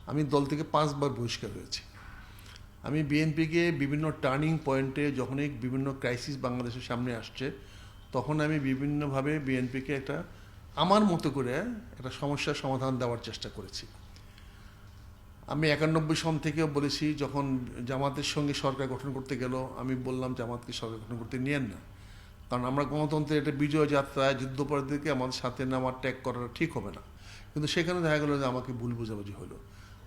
আমি দল থেকে 5 বার বহিষ্কার হয়েছি। আমি বিএনপিকে বিভিন্ন টার্নিং পয়েন্টে যখনই বিভিন্ন ক্রাইসিস বাংলাদেশের সামনে আসছে, তখন আমি বিভিন্নভাবে বিএনপিকে একটা আমার মতো করে একটা সমস্যার সমাধান দেওয়ার চেষ্টা করেছি। আমি 91 সন থেকেও বলেছি, যখন জামাতের সঙ্গে সরকার গঠন করতে গেল, আমি বললাম জামাতকে সরকার গঠন করতে নিয়েন না, কারণ আমরা গণতন্ত্রের একটা বিজয় যাত্রায় যুদ্ধপরাধীদেরকে আমাদের সাথে নামার ট্যাগ করাটা ঠিক হবে না। কিন্তু সেখানে দেখা গেলো যে আমাকে ভুল বোঝাবুঝি হলো।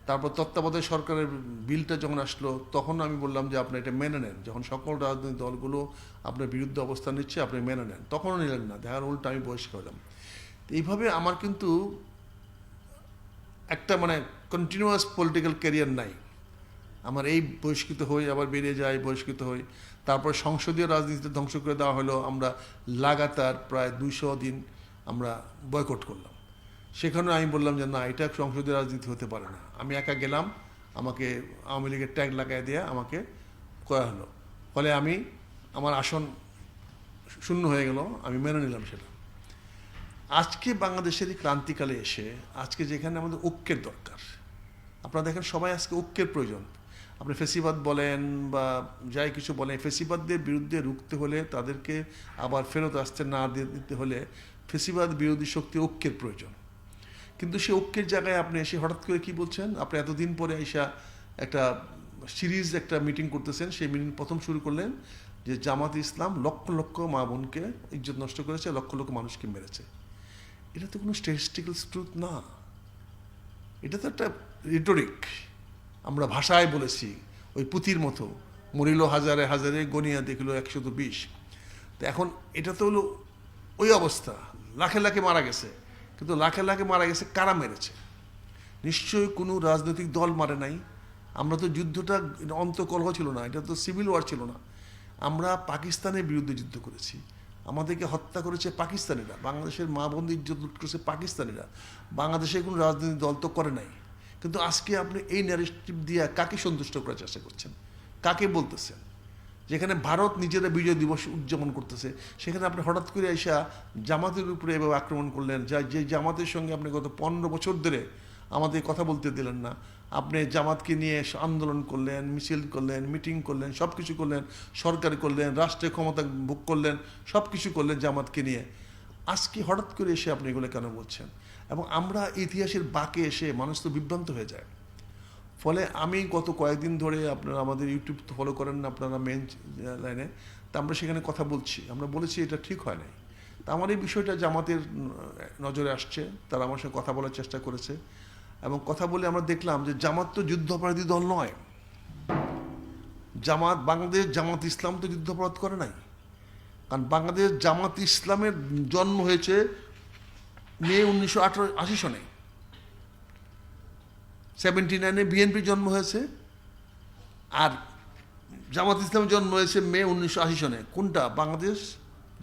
তারপর তত্ত্বাবধায়ক সরকারের বিলটা যখন আসলো, তখন আমি বললাম যে আপনি এটা মেনে নেন, যখন সকল রাজনৈতিক দলগুলো আপনার বিরুদ্ধে অবস্থান নিচ্ছে আপনি মেনে নেন, তখনও নিলেন না, দেখার উল্টা আমি বহিষ্কার হলাম। এইভাবে আমার কিন্তু একটা কন্টিনিউয়াস পলিটিক্যাল ক্যারিয়ার নাই। আমার এই বহিষ্কৃত হই, আবার বেরিয়ে যাই, বহিষ্কৃত হই, তারপর সংসদীয় রাজনীতিতে ধ্বংস করে দেওয়া হলো। আমরা লাগাতার প্রায় 200 দিন আমরা বয়কট করলাম। সেখানে আমি বললাম যে না, এটা সংসদীয় রাজনীতি হতে পারে না। আমি একা গেলাম, আমাকে আওয়ামী লীগের ট্যাগ লাগাই দিয়ে আমাকে করা হলো। ফলে আমার আসন শূন্য হয়ে গেল, আমি মেনে নিলাম সেটা। আজকে বাংলাদেশের এই ক্রান্তিকালে এসে আজকে যেখানে আমাদের ঐক্যের দরকার, আপনারা দেখেন সবাই আজকে ঐক্যের প্রয়োজন। আপনি ফেসিবাদ বলেন বা যাই কিছু বলেন, ফেসিবাদদের বিরুদ্ধে রুখতে হলে, তাদেরকে আবার ফেরত আসতে না দিতে হলে ফেসিবাদ বিরোধী শক্তি ঐক্যের প্রয়োজন। কিন্তু সেই ঐক্যের জায়গায় আপনি এসে হঠাৎ করে কি বলছেন, আপনি এতদিন পরে এসে একটা সিরিজ একটা মিটিং করতেছেন। সেই মিটিং প্রথম শুরু করলেন যে জামাত ইসলাম লক্ষ লক্ষ মা বোনকে ইজ্জত নষ্ট করেছে, লক্ষ লক্ষ মানুষকে মেরেছে। এটা তো কোনো স্ট্যাটিস্টিক্যাল ট্রুথ না, এটা তো একটা রিটোরিক। আমরা ভাষায় বলেছি ওই পুঁথির মতো, মরিল হাজারে হাজারে, গনিয়া দেখল 120। তো এখন এটা তো হলো ওই অবস্থা, লাখে লাখে মারা গেছে। কিন্তু লাখে লাখে মারা গেছে কারা মেরেছে? নিশ্চয়ই কোনো রাজনৈতিক দল মারে নাই। আমরা তো যুদ্ধটা অন্তকলহ ছিল না, এটা তো সিভিল ওয়ার ছিল না। আমরা পাকিস্তানের বিরুদ্ধে যুদ্ধ করেছি, আমাদেরকে হত্যা করেছে পাকিস্তানিরা, বাংলাদেশের মা বোনদের ইজ্জত লুট করেছে পাকিস্তানিরা। বাংলাদেশের কোনো রাজনৈতিক দল তো করে নাই। কিন্তু আজকে আপনি এই ন্যারেটিভ দিয়ে কাকে সন্তুষ্ট করার চেষ্টা করছেন, কাকে বলতেছেন? যেখানে ভারত নিজেরা বিজয় দিবস উদযাপন করতেছে, সেখানে আপনি হঠাৎ করে এসে জামাতের উপরে এভাবে আক্রমণ করলেন, যে জামাতের সঙ্গে আপনি গত 15 বছর ধরে আমাদের কথা বলতে দিলেন না। আপনি জামাতকে নিয়ে আন্দোলন করলেন, মিছিল করলেন, মিটিং করলেন, সব কিছু করলেন, সরকার করলেন, রাষ্ট্রের ক্ষমতা ভোগ করলেন, সব কিছু করলেন জামাতকে নিয়ে। আজকে হঠাৎ করে এসে আপনি এগুলো কেন বলছেন? এবং আমরা ইতিহাসের বাঁকে এসে মানুষ তো বিভ্রান্ত হয়ে যায়। ফলে আমি গত কয়েকদিন ধরে, আপনারা আমাদের ইউটিউব তো ফলো করেন না আপনারা মেন লাইনে, তা আমরা সেখানে কথা বলছি, আমরা বলেছি এটা ঠিক হয় নাই। তা আমার এই বিষয়টা জামাতের নজরে আসছে, তারা আমার সাথে কথা বলার চেষ্টা করেছে, এবং কথা বলে আমরা দেখলাম যে জামাত তো যুদ্ধাপরাধী দল নয়। বাংলাদেশ জামাত ইসলাম তো যুদ্ধাপরাধ করে নাই। কারণ বাংলাদেশ জামাত ইসলামের জন্ম হয়েছে মে 1980 সনে, 79-এ বিএনপির জন্ম হয়েছে, আর জামাত ইসলামের জন্ম হয়েছে মে 1980 সনে। কোনটা? বাংলাদেশ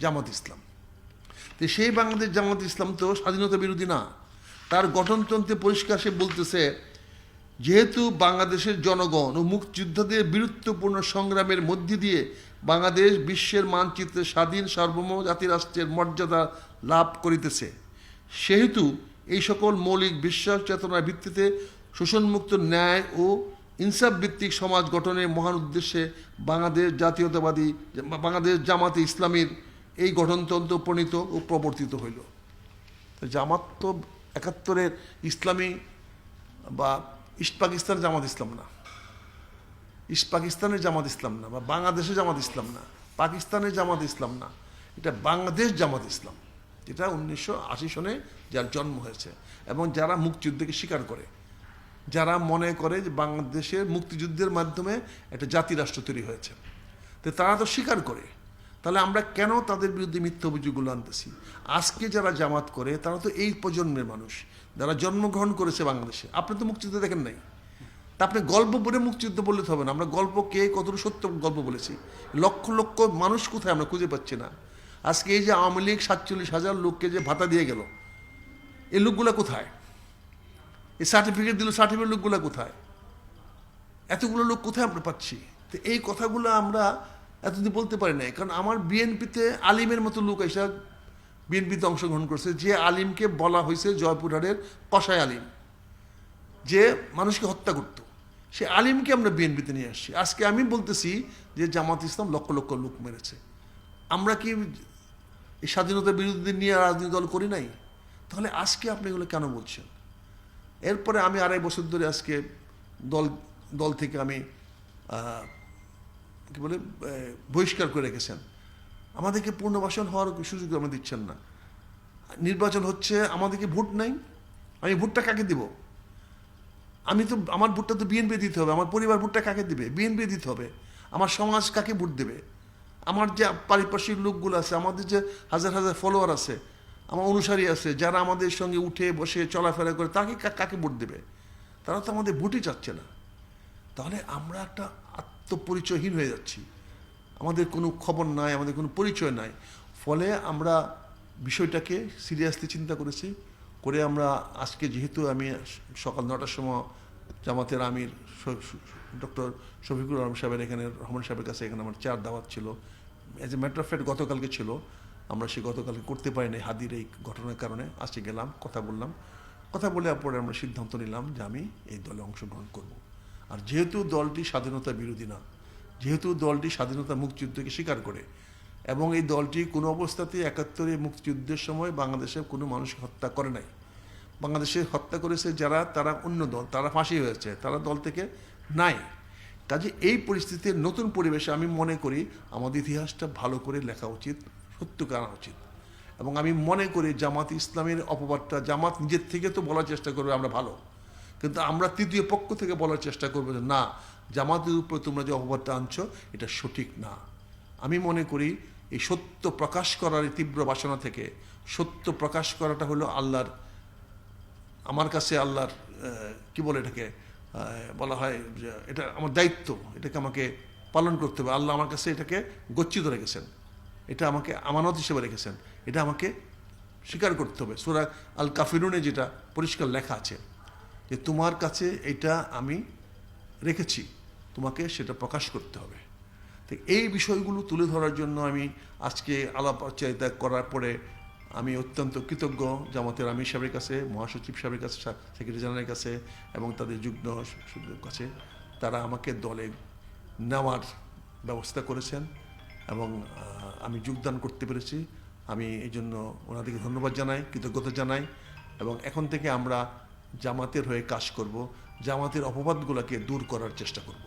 জামাত ইসলাম। তো সেই বাংলাদেশ জামাত ইসলাম তো স্বাধীনতা বিরোধী না। তার গঠনতন্ত্রে পরিষ্কার সে বলতেছে, যেহেতু বাংলাদেশের জনগণ ও মুক্তিযোদ্ধাদের বীরত্বপূর্ণ সংগ্রামের মধ্যে দিয়ে বাংলাদেশ বিশ্বের মানচিত্রে স্বাধীন সার্বভৌম জাতিরাষ্ট্রের মর্যাদা লাভ করিতেছে, সেহেতু এই সকল মৌলিক বিশ্বাস চেতনার ভিত্তিতে শোষণমুক্ত ন্যায় ও ইনসাফ ভিত্তিক সমাজ গঠনের মহান উদ্দেশ্যে বাংলাদেশ জামাতে ইসলামীর এই গঠনতন্ত্র প্রণীত ও প্রবর্তিত হইল। জামাত তো 71-এর ইসলামী বা ইস্ট পাকিস্তানের জামাত ইসলাম না, ইস্ট পাকিস্তানের জামাত ইসলাম না, বা বাংলাদেশের জামাত ইসলাম না, পাকিস্তানের জামাত ইসলাম না, এটা বাংলাদেশ জামাত ইসলাম, যেটা 1980 সনে যার জন্ম হয়েছে, এবং যারা মুক্তিযুদ্ধকে স্বীকার করে, যারা মনে করে যে বাংলাদেশের মুক্তিযুদ্ধের মাধ্যমে একটা জাতিরাষ্ট্র তৈরি হয়েছে, তো তারা তো স্বীকার করে। তাহলে আমরা কেন তাদের বিরুদ্ধে মিথ্যা অভিযোগগুলো আনতেছি? আজকে যারা জামাত করে তারা তো এই প্রজন্মের মানুষ, যারা জন্মগ্রহণ করেছে বাংলাদেশে। আপনি তো মুক্তিযুদ্ধ দেখেন নাই, তা আপনি গল্প পড়ে মুক্তিযুদ্ধ বললে তো হবে না। আমরা গল্প কে কতটুকু সত্য গল্প বলেছি, লক্ষ লক্ষ মানুষ কোথায় আমরা খুঁজে পাচ্ছি না। আজকে এই যে আওয়ামী লীগ 47,000 লোককে যে ভাতা দিয়ে গেল, এই লোকগুলো কোথায়? এই সার্টিফিকেট দিল, সার্টিফিকেট লোকগুলো কোথায়? এতগুলো লোক কোথায় আমরা পাচ্ছি? তো এই কথাগুলো আমরা এতদিন বলতে পারি নাই, কারণ আমার বিএনপিতে আলিমের মতো লোক এসে বিএনপিতে অংশগ্রহণ করছে, যে আলিমকে বলা হয়েছে জয়পুরহাটের কসাই আলিম, যে মানুষকে হত্যা করতো, সে আলিমকে আমরা বিএনপিতে নিয়ে আসছি। আজকে আমি বলতেছি যে জামাত ইসলাম লক্ষ লক্ষ লোক মেরেছে। আমরা কি এই স্বাধীনতা বিরোধীদের নিয়ে রাজনৈতিক দল করি নাই? তাহলে আজকে আপনি এগুলো কেন বলছেন? এরপরে আমি 2.5 বছর ধরে আজকে দল থেকে আমি কি বলে বহিষ্কার করে রেখেছেন। আমাদেরকে পুনর্বাসন হওয়ার সুযোগ আমরা দিচ্ছেন না। নির্বাচন হচ্ছে, আমাদেরকে ভোট নাই, আমি ভোটটা কাকে দিব? আমি তো আমার ভোটটা তো বিএনপি দিতে হবে। আমার পরিবার ভোটটা কাকে দিবে? বিএনপি দিতে হবে। আমার সমাজ কাকে ভোট দেবে? আমার যে পারিপার্শ্বিক লোকগুলো আছে, আমাদের যে হাজার হাজার ফলোয়ার আছে, আমার অনুসারী আছে, যারা আমাদের সঙ্গে উঠে বসে চলাফেরা করে, তাকে কাকে ভোট দেবে? তারা তো আমাদের ভোটই চাচ্ছে না। তাহলে আমরা একটা আত্মপরিচয়হীন হয়ে যাচ্ছি। আমাদের কোনো খবর নাই, আমাদের কোনো পরিচয় নাই। ফলে আমরা বিষয়টাকে সিরিয়াসলি চিন্তা করেছি, করে আমরা আজকে যেহেতু আমি সকাল 9টার সময় জামাতের আমির ডক্টর শফিকুর রহমান সাহেবের এখানে, রহমান সাহেবের কাছে এখানে আমার 4 দাওয়াত ছিল। As a matter of fact গতকালকে ছিল, আমরা সে গতকালকে করতে পারিনি হাদির এই ঘটনার কারণে। আজকে গেলাম, কথা বললাম, কথা বলে পরে আমরা সিদ্ধান্ত নিলাম যে আমি এই দলে অংশগ্রহণ করব। আর যেহেতু দলটি স্বাধীনতা বিরোধী না, যেহেতু দলটি স্বাধীনতা মুক্তিযুদ্ধকে স্বীকার করে, এবং এই দলটি কোনো অবস্থাতেই 71-এ মুক্তিযুদ্ধের সময় বাংলাদেশের কোনো মানুষকে হত্যা করে নাই। বাংলাদেশে হত্যা করেছে যারা, তারা অন্য দল, তারা ফাঁসি হয়েছে, তারা দল থেকে নাই। কাজে এই পরিস্থিতির নতুন পরিবেশে আমি মনে করি আমাদের ইতিহাসটা ভালো করে লেখা উচিত, সত্যকে আনা উচিত। এবং আমি মনে করি জামাত ইসলামের অপবাদটা জামাত নিজের থেকে তো বলার চেষ্টা করবে আমরা ভালো, কিন্তু আমরা তৃতীয় পক্ষ থেকে বলার চেষ্টা করবো যে না, জামাতের উপরে তোমরা যে অপবাদটা আনছো এটা সঠিক না। আমি মনে করি এই সত্য প্রকাশ করার এই তীব্র বাসনা থেকে, সত্য প্রকাশ করাটা হলো আল্লাহর, আমার কাছে আল্লাহর কি বলে এটাকে বলা হয় যে এটা আমার দায়িত্ব, এটাকে আমাকে পালন করতে হবে। আল্লাহ আমার কাছে এটাকে গচ্ছিত রেখেছেন, এটা আমাকে আমানত হিসেবে রেখেছেন, এটা আমাকে স্বীকার করতে হবে। সূরা আল কাফিরুনে যেটা পরিষ্কার লেখা আছে যে তোমার কাছে এটা আমি রেখেছি, তোমাকে সেটা প্রকাশ করতে হবে। তো এই বিষয়গুলো তুলে ধরার জন্য আমি আজকে আলাপচারিতা করার পরে আমি অত্যন্ত কৃতজ্ঞ জামাতের আমির সাহেবের কাছে, মহাসচিব সাহেবের কাছে, সেক্রেটারি জেনারেলের কাছে এবং তাদের যুগ্ম সচিবের কাছে। তারা আমাকে দলে নেওয়ার ব্যবস্থা করেছেন এবং আমি যোগদান করতে পেরেছি। আমি এই জন্য ওনাদেরকে ধন্যবাদ জানাই, কৃতজ্ঞতা জানাই। এবং এখন থেকে আমরা জামাতের হয়ে কাজ করব, জামাতের অপবাদগুলোকে দূর করার চেষ্টা করব।